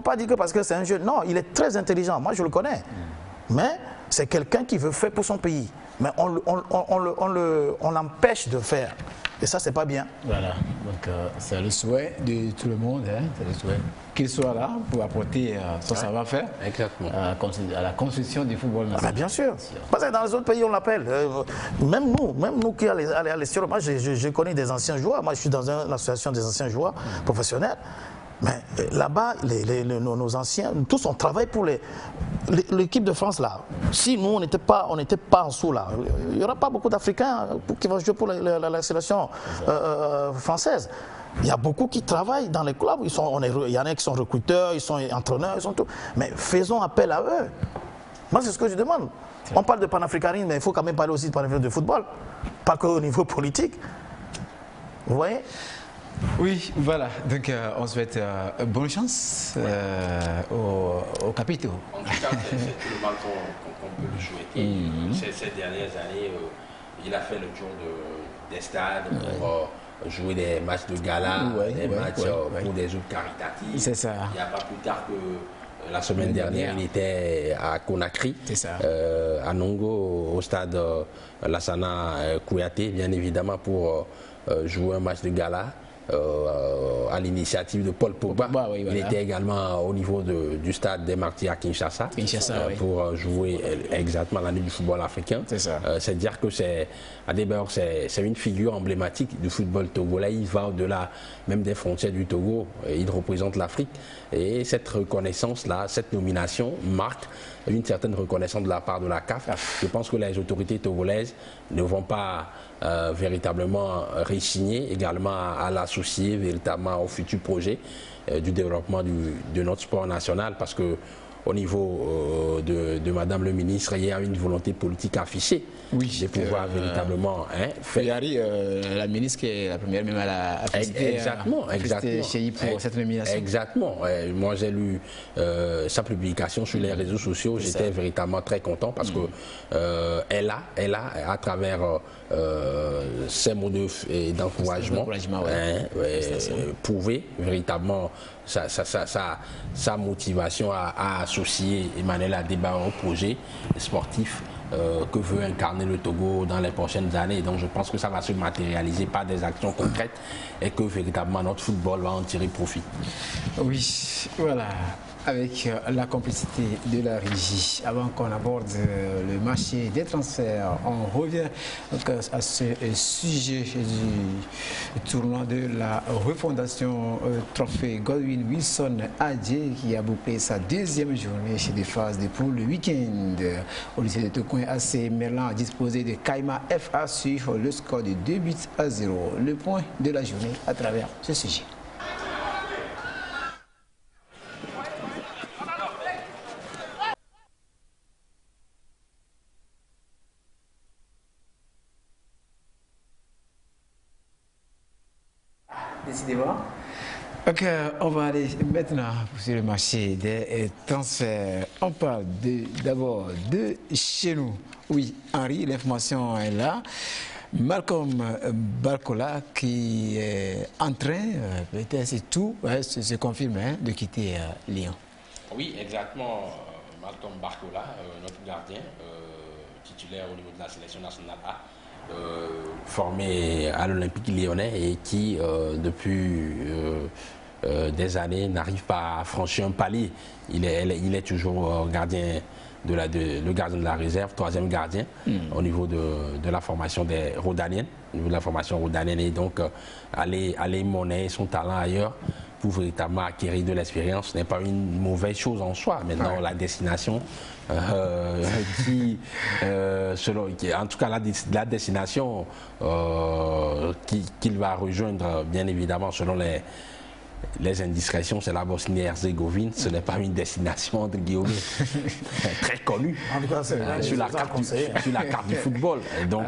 pas dire que parce que c'est un jeune. Non, il est très intelligent. Moi, je le connais. Mais c'est quelqu'un qui veut faire pour son pays. Mais on l'empêche de faire. Et ça, c'est pas bien. Voilà. Donc, c'est le souhait de tout le monde. Hein. C'est le souhait qu'il soit là pour apporter son savoir-faire à la construction du football national. Bien sûr. Parce que dans les autres pays, on l'appelle. Même nous qui allons à l'extérieur. Moi, je connais des anciens joueurs. Moi, je suis dans une association des anciens joueurs professionnels. Mais là-bas, nos anciens, tous on travaille pour l'équipe de France là. Si nous on n'était pas en dessous là, il n'y aura pas beaucoup d'Africains qui vont jouer pour la sélection française. Il y a beaucoup qui travaillent dans les clubs. Il y en a qui sont recruteurs, ils sont entraîneurs, ils sont tout. Mais faisons appel à eux. Moi c'est ce que je demande. On parle de panafricanisme, mais il faut quand même parler aussi de panafricanisme de football, pas qu'au niveau politique. Vous voyez? Oui, voilà. Donc, on souhaite bonne chance aux capitaux. En tout cas, c'est tout le mal qu'on peut lui souhaiter. Ces dernières années, il a fait le tour des stades pour jouer des matchs de gala, des matchs pour des œuvres caritatives. C'est ça. Il n'y a pas plus tard que la semaine dernière, il était à Conakry, à Nongo, au stade Lassana Kouyaté, bien évidemment, pour jouer un match de gala. À l'initiative de Paul Pogba. Il était également au niveau du stade des Martyrs à Kinshasa, pour jouer exactement la nuit du football africain. C'est dire que Adebayor, c'est une figure emblématique du football togolais. Il va au-delà même des frontières du Togo. Il représente l'Afrique. Et cette reconnaissance-là, cette nomination marque une certaine reconnaissance de la part de la CAF. Je pense que les autorités togolaises ne vont pas véritablement résigner également à l'associer véritablement au futur projet du développement de notre sport national, parce que au niveau de Madame le ministre, il y a une volonté politique affichée de pouvoir véritablement faire. La ministre qui est la première même à la félicité Cheyi pour cette nomination. Exactement. Moi j'ai lu sa publication sur les réseaux sociaux, j'étais véritablement très content parce que elle a à travers ses mots d'encouragement prouvé véritablement sa motivation à associer Emmanuel Adebayor au projet sportif que veut incarner le Togo dans les prochaines années. Donc je pense que ça va se matérialiser par des actions concrètes et que véritablement notre football va en tirer profit. Oui, voilà. avec la complicité de la régie. Avant qu'on aborde le marché des transferts, on revient donc à ce sujet du tournoi de la refondation Trophée Godwin Wilson Adjé qui a bouclé sa deuxième journée chez des phases de poule le week-end. Au lycée de Tokoin, AC Merlan a disposé de Kaima FA sur le score de 2-0. Le point de la journée à travers ce sujet. Décidément. Ok, on va aller maintenant sur le marché des transferts. On parle d'abord de chez nous. Oui, Henri, l'information est là. Malcolm Barcola qui est en train, peut-être c'est tout, se confirme, de quitter Lyon. Oui, exactement. Malcolm Barcola, notre gardien, titulaire au niveau de la sélection nationale A. Formé à l'Olympique lyonnais et qui, depuis des années, n'arrive pas à franchir un palier. Il est toujours gardien le gardien de la réserve, troisième gardien au niveau de la formation des Rodaniennes, au niveau de la formation rodanienne. Et donc, aller monnaie son talent ailleurs pour véritablement acquérir de l'expérience n'est pas une mauvaise chose en soi. Maintenant, la destination, en tout cas la destination qu'il va rejoindre, bien évidemment, selon les indiscrétions, c'est la Bosnie-Herzégovine. Ce n'est pas une destination, entre guillemets, très connue sur la carte du football. Et donc,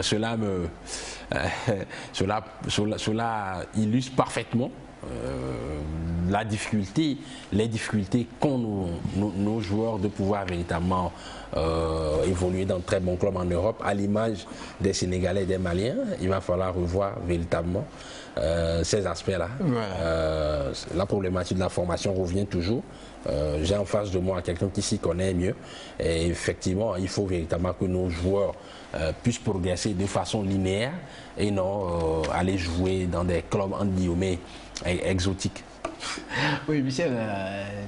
cela illustre parfaitement les difficultés qu'ont nos joueurs de pouvoir véritablement évoluer dans de très bons clubs en Europe, à l'image des Sénégalais et des Maliens. Il va falloir revoir véritablement ces aspects-là. Voilà. La problématique de la formation revient toujours. J'ai en face de moi quelqu'un qui s'y connaît mieux. Et effectivement, il faut véritablement que nos joueurs puissent progresser de façon linéaire et non aller jouer dans des clubs en guillemets exotiques. Oui, Michel,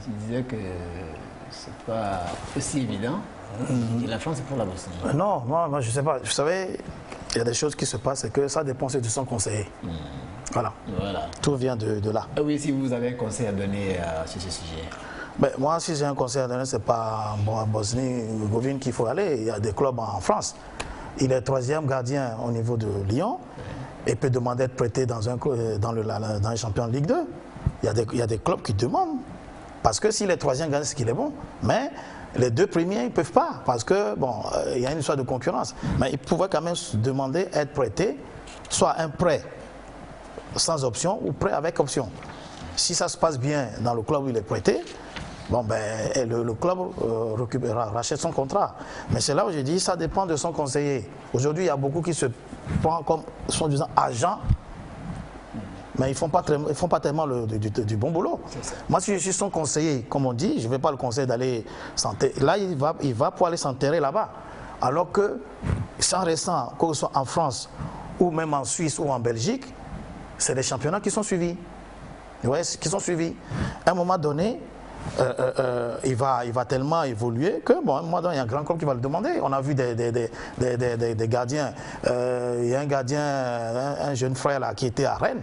tu disais que c'est pas aussi évident. La France est pour la Bosnie. Non, moi je sais pas. Vous savez, il y a des choses qui se passent et que ça dépend de son conseiller. Voilà. Tout vient de là. Oui, si vous avez un conseil à donner sur ce sujet. Ben, moi, si j'ai un conseil à donner, c'est pas à Bosnie-Herzégovine qu'il faut aller. Il y a des clubs en France. Il est troisième gardien au niveau de Lyon et peut demander d'être prêté dans les champions de Ligue 2. Il y a des clubs qui demandent. Parce que s'il est troisième gardien, c'est qu'il est bon. Mais les deux premiers, ils ne peuvent pas. Parce que, bon, il y a une histoire de concurrence. Mais ils pouvaient quand même se demander d'être prêté, soit un prêt sans option ou prêt avec option. Si ça se passe bien dans le club où il est prêté, bon, ben, le club rachète son contrat. Mais c'est là où je dis, ça dépend de son conseiller. Aujourd'hui, il y a beaucoup qui se prennent comme, soi-disant, agents, mais ils ne font pas tellement du bon boulot. Moi, si je suis son conseiller, comme on dit, je ne vais pas le conseiller d'aller s'enterrer. Là, il va pouvoir aller s'enterrer là-bas. Alors que, sans restant, que ce soit en France, ou même en Suisse ou en Belgique, c'est les championnats qui sont suivis. Ouais, qui sont suivis. À un moment donné, il va tellement évoluer que, bon, à un moment donné, il y a un grand club qui va le demander. On a vu des gardiens. Il y a un gardien, un jeune frère là, qui était à Rennes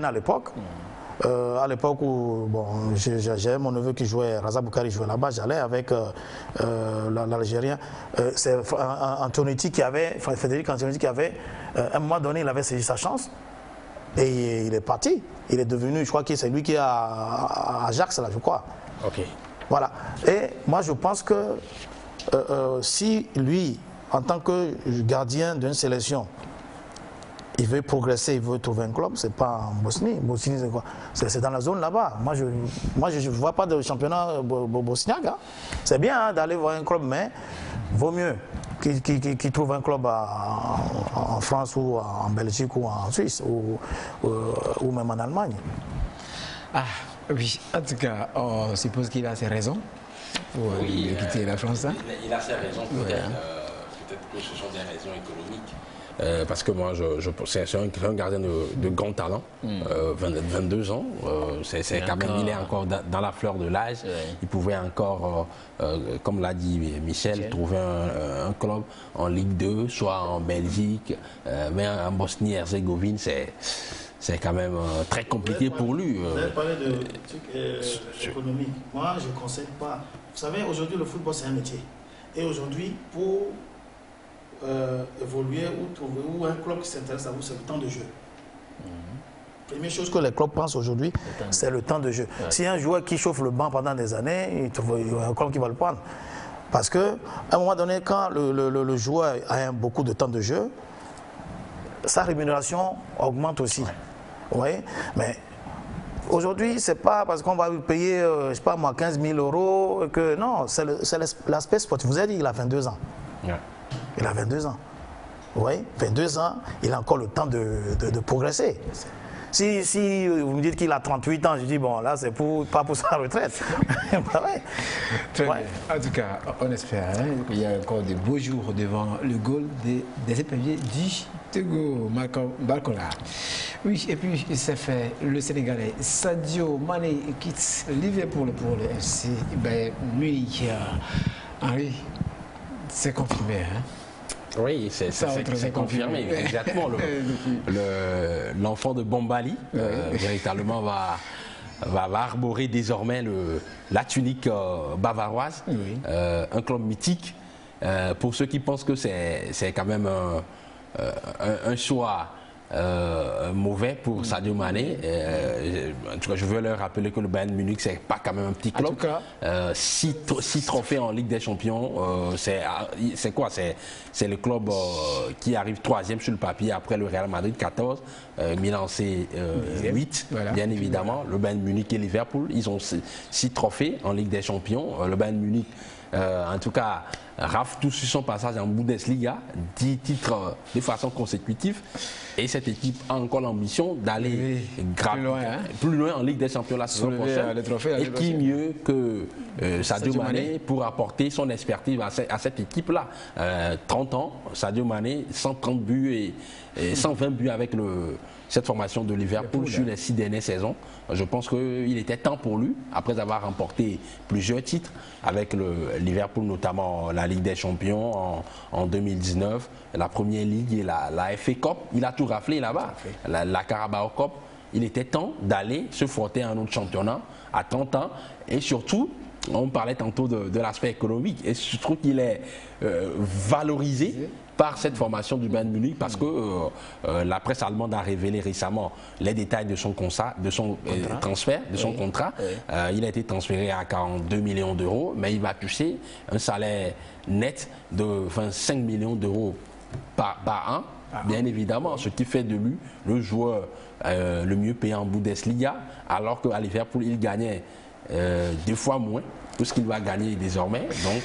à l'époque. À l'époque où j'avais mon neveu qui jouait, Raza Boukari jouait là-bas, j'allais avec l'Algérien. C'est Antonetti qui avait, Frédéric Antonetti qui avait, à un moment donné, il avait saisi sa chance. Et il est parti. Il est devenu, je crois que c'est lui qui est à Ajax, là, je crois. Ok. Voilà. Et moi, je pense que si lui, en tant que gardien d'une sélection, il veut progresser, il veut trouver un club, c'est pas en Bosnie. Bosnie, c'est quoi? C'est dans la zone là-bas. Moi, je vois pas de championnat bosniaque. Hein. C'est bien d'aller voir un club, mais vaut mieux qu'il trouve un club en France ou en Belgique ou en Suisse ou même en Allemagne. Ah oui, en tout cas, on suppose qu'il a ses raisons pour quitter la France. Hein? Il a ses raisons, peut-être que ce sont des raisons économiques. parce que moi, c'est un gardien de grand talent, 22 ans. C'est quand même, il est encore dans la fleur de l'âge. Il pouvait encore, comme l'a dit Michel, trouver un club en Ligue 2, soit en Belgique, mais en Bosnie-Herzégovine, c'est quand même très compliqué pour lui. Vous avez parlé de trucs économiques. Moi, je ne conseille pas. Vous savez, aujourd'hui, le football, c'est un métier. Et aujourd'hui, pour évoluer ou un club qui s'intéresse à vous, c'est le temps de jeu. Première chose que les clubs pensent aujourd'hui, c'est le temps de jeu. Ouais. Si un joueur qui chauffe le banc pendant des années, il y a un club qui va le prendre. Parce qu'à un moment donné, quand le joueur a beaucoup de temps de jeu, sa rémunération augmente aussi. Vous voyez? Mais aujourd'hui, ce n'est pas parce qu'on va lui payer, je sais pas moi, 15 000 € que non, c'est l'aspect sportif. Vous avez dit qu'il a 22 ans. Yeah. Il a 22 ans. Vous voyez? 22 ans, il a encore le temps de progresser. Si vous me dites qu'il a 38 ans, je dis bon, là, c'est pas pour sa retraite. Ouais. Très bien. En tout cas, on espère qu'il y a encore de beaux jours devant le goal des éperviers du Togo, Malcolm Barcola. Oui, et puis c'est fait, le Sénégalais Sadio Mané quitte Liverpool pour le FC Munich. Henri, c'est confirmé, hein? Oui, c'est confirmé. Exactement. L'enfant de Bombali, véritablement, va arborer désormais la tunique bavaroise, un club mythique. Pour ceux qui pensent que c'est quand même un choix mauvais pour Sadio Mané. En tout cas, je veux leur rappeler que le Bayern Munich, c'est pas quand même un petit club. 6 trophées en Ligue des Champions, c'est quoi? C'est le club qui arrive 3e sur le papier après le Real Madrid 14, Milan c'est 8, voilà, bien évidemment. Le Bayern Munich et Liverpool, ils ont 6 trophées en Ligue des Champions. Le Bayern Munich, en tout cas, rafle tout sur son passage en Bundesliga, 10 titres de façon consécutive. Et cette équipe a encore l'ambition d'aller plus loin en Ligue des Champions la saison prochaine. Et qui mieux que Sadio Mané pour apporter son expertise à cette équipe-là. 30 ans, Sadio Mané, 130 buts et 120 buts avec cette formation de Liverpool sur les 6 dernières saisons. Je pense qu'il était temps pour lui, après avoir remporté plusieurs titres avec le Liverpool, notamment la Ligue des Champions en 2019, la Première Ligue et la FA Cup. Il a tout raflé là-bas. La Carabao Cup, il était temps d'aller se frotter à un autre championnat à 30 ans. Et surtout, on parlait tantôt de l'aspect économique. Et je trouve qu'il est valorisé par cette formation du Bayern Munich parce que la presse allemande a révélé récemment les détails de son transfert, de son contrat. Il a été transféré à 42 millions d'euros, mais il va toucher un salaire net de 25 millions d'euros par an, bien évidemment, ce qui fait de lui le joueur le mieux payé en Bundesliga, alors qu'à Liverpool, il gagnait 2 fois moins que ce qu'il va gagner désormais. Donc,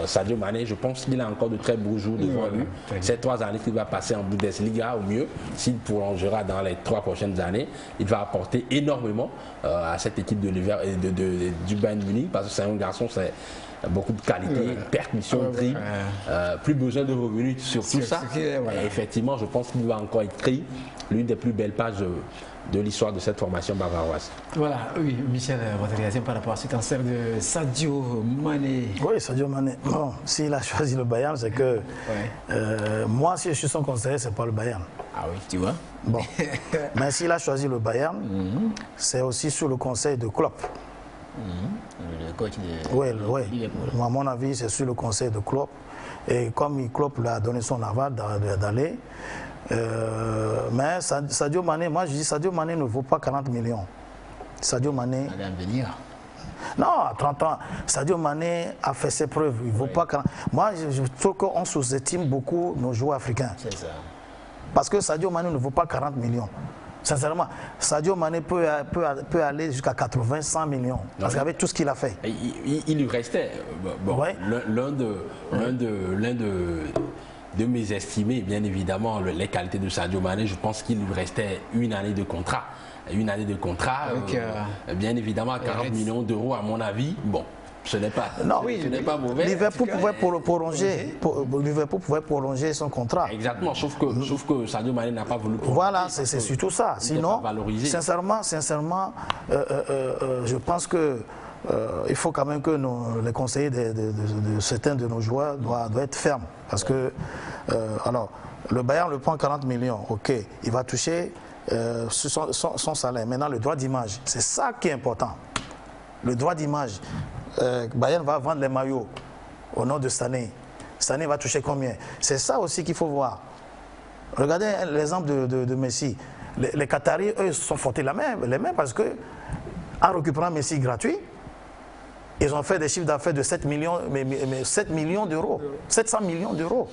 Sadio Mané, je pense qu'il a encore de très beaux jours devant lui. Ces 3 années qu'il va passer en Bundesliga, au mieux, s'il prolongera dans les 3 prochaines années, il va apporter énormément à cette équipe du Bayern Munich, parce que c'est un garçon, c'est beaucoup de qualité, percussion, dribble, plus besoin de revenus sur tout ça. Et effectivement, je pense qu'il va encore écrire l'une des plus belles pages de l'histoire de cette formation bavaroise. Voilà, oui, Michel, votre réaction par rapport à ce cancer de Sadio Mané? Oui, Sadio Mané. Bon, s'il a choisi le Bayern, c'est que moi, si je suis son conseiller, c'est pas le Bayern. Ah oui, tu vois. Bon, mais s'il a choisi le Bayern, c'est aussi sous le conseil de Klopp. Le coach de... Oui. À mon avis, c'est sur le conseil de Klopp. Et comme Klopp lui a donné son aval d'aller, mais Sadio Mané, moi je dis Sadio Mané ne vaut pas 40 millions. Sadio Mané... Non, à 30 ans, Sadio Mané a fait ses preuves. Il ne vaut pas 40... Moi, je trouve qu'on sous-estime beaucoup nos joueurs africains. C'est ça. Parce que Sadio Mané ne vaut pas 40 millions. Sincèrement, Sadio Mané peut aller jusqu'à 80, 100 millions. Parce qu'avec tout ce qu'il a fait. Il lui restait l'un de mes estimés, bien évidemment, les qualités de Sadio Mané. Je pense qu'il lui restait une année de contrat. Une année de contrat, bien évidemment, à 40 millions d'euros, à mon avis. Bon, Ce n'est pas, non, ce n'est pas mauvais. Liverpool pouvait prolonger son contrat. Exactement, sauf que Sadio Mané n'a pas voulu prolonger. Voilà, c'est surtout ça. Sinon, sincèrement, je pense que il faut quand même que les conseillers de certains de nos joueurs doivent être fermes. Parce que, alors, le Bayern le prend 40 millions, ok, il va toucher son salaire. Maintenant, le droit d'image, c'est ça qui est important. Le droit d'image. Bayern va vendre les maillots au nom de Sané. Sané va toucher combien? C'est ça aussi qu'il faut voir. Regardez l'exemple de Messi. Les Qataris, eux, se sont frottés les mains parce que, en récupérant Messi gratuit, ils ont fait des chiffres d'affaires de 7 millions d'euros. 700 millions d'euros.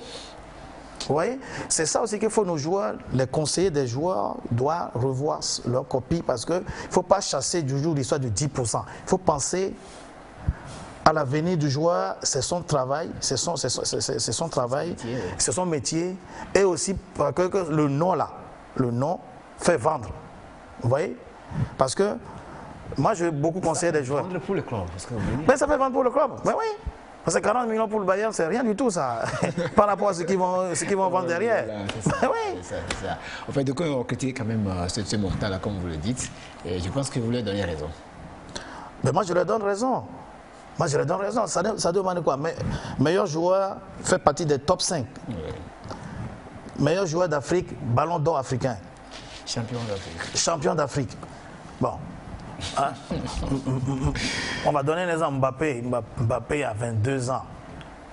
Vous voyez? C'est ça aussi qu'il faut nos joueurs, les conseillers des joueurs doivent revoir leur copie parce qu'il ne faut pas chasser du jour l'histoire de 10%. Il faut penser à l'avenir du joueur, c'est son travail, c'est son travail, c'est son métier. Et aussi parce que le nom là, le nom fait vendre. Vous voyez? Parce que moi, je vais beaucoup conseiller des joueurs. Ça fait vendre pour le club. Mais ça fait vendre pour le club, mais oui. Parce que 40 millions pour le Bayern, c'est rien du tout ça, par rapport à ce qu'ils vont vendre derrière. Voilà, oui. Ça. En fait, donc on critique quand même ce mortal-là, comme vous le dites, et je pense que vous lui donnez raison. Mais moi, je lui donne raison. Sadio Mané, quoi, meilleur joueur, fait partie des top 5. Oui. Meilleur joueur d'Afrique, ballon d'or africain. Champion d'Afrique. Bon. Hein? On va donner l'exemple Mbappé. Mbappé a 22 ans.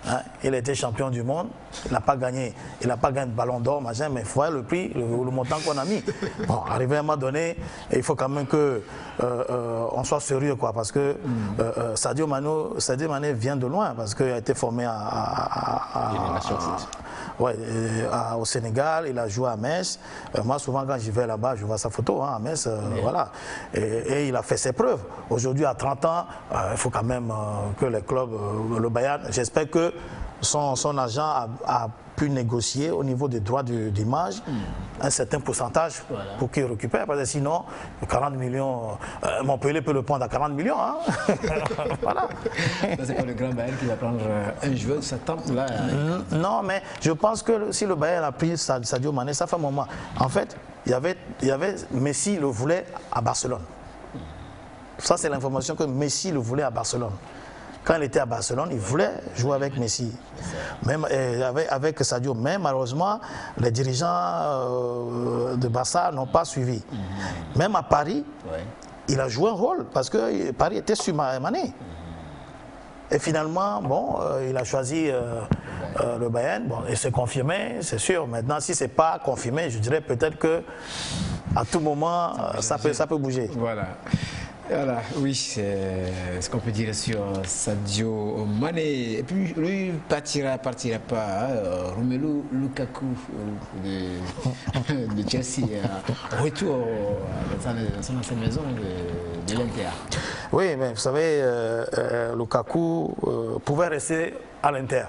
Hein? Il était champion du monde. Il n'a pas gagné. Il n'a pas gagné de ballon d'or, machin, mais il faut voir le prix, le montant qu'on a mis. Bon, arrivé à un moment donné, il faut quand même que on soit sérieux, quoi, parce que Sadio Mané vient de loin, parce qu'il a été formé au Sénégal, il a joué à Metz. Moi, souvent, quand j'y vais là-bas, je vois sa photo à Metz. Voilà. Et il a fait ses preuves. Aujourd'hui, à 30 ans, il faut quand même que les clubs, le Bayern, j'espère que son agent a pu négocier au niveau des droits d'image un certain pourcentage pour qu'il récupère. Parce que sinon, 40 millions, Montpellier peut le prendre à 40 millions. Hein. Voilà. C'est pas le Grand Bayern qui va prendre un joueur de cette tempe-là. Non, mais je pense que si le Bayern a pris Sadio Mané, ça fait un moment. En fait, il y avait Messi le voulait à Barcelone. Ça, c'est l'information que Messi le voulait à Barcelone. Quand il était à Barcelone, il voulait jouer avec Messi, même avec Sadio. Mais malheureusement, les dirigeants de Barça n'ont pas suivi. Même à Paris, il a joué un rôle parce que Paris était sur Mané. Et finalement, bon, il a choisi le Bayern. Bon, et c'est confirmé, c'est sûr. Maintenant, si ce n'est pas confirmé, je dirais peut-être qu'à tout moment, ça peut bouger. Voilà. Voilà, oui, c'est ce qu'on peut dire sur Sadio Mané. Et puis, lui, partira pas. Romelu Lukaku de Chelsea, retour dans son ancienne maison de l'Inter. Oui, mais vous savez, Lukaku pouvait rester à l'Inter.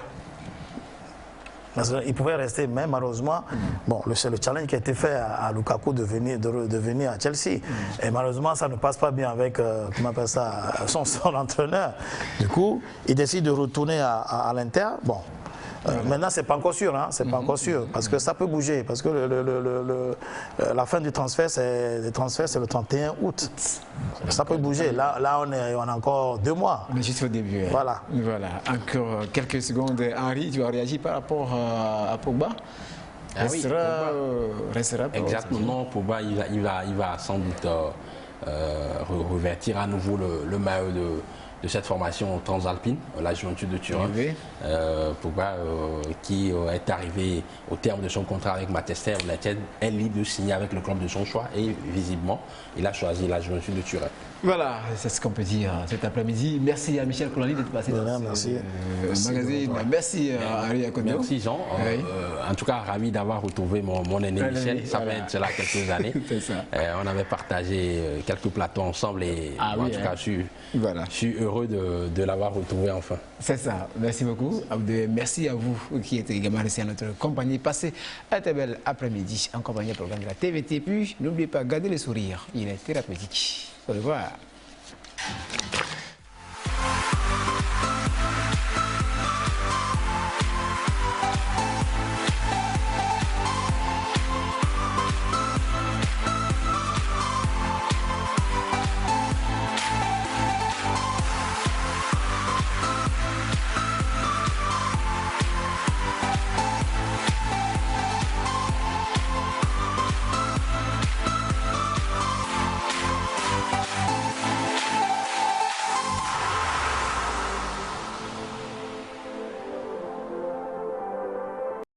Il pouvait rester, mais malheureusement, bon, c'est le challenge qui a été fait à Lukaku de venir à Chelsea. Et malheureusement, ça ne passe pas bien avec comment on appelle ça, son entraîneur. Du coup, il décide de retourner à l'Inter. Bon. Maintenant, c'est pas encore sûr, hein, c'est pas encore sûr, parce que ça peut bouger, parce que la fin du transfert, c'est le 31 août. Ça peut bouger. Là, on a encore 2 mois. On est juste au début. Voilà. Voilà. Encore quelques secondes. Henri, tu as réagi par rapport à Pogba? Restera exactement. Pogba, il va sans doute revêtir à nouveau le maillot de cette formation transalpine, la Juventus de Turin. Pogba, qui est arrivé au terme de son contrat avec Manchester United, est libre de signer avec le club de son choix et visiblement, il a choisi la Juventus de Turin. Voilà, c'est ce qu'on peut dire cet après-midi. Merci à Michel Colani d'être passé dans ce magazine. Merci à Henri Akoto. Merci Jean. En tout cas, ravi d'avoir retrouvé mon aîné Michel. Ça fait cela quelques années. On avait partagé quelques plateaux ensemble et en tout cas, je suis heureux de l'avoir retrouvé enfin. C'est ça. Merci beaucoup. Merci à vous qui êtes également restés à notre compagnie. Passez un très bel après-midi en compagnie du programme de la TVT. Puis, n'oubliez pas, gardez le sourire. Il est thérapeutique. Au revoir.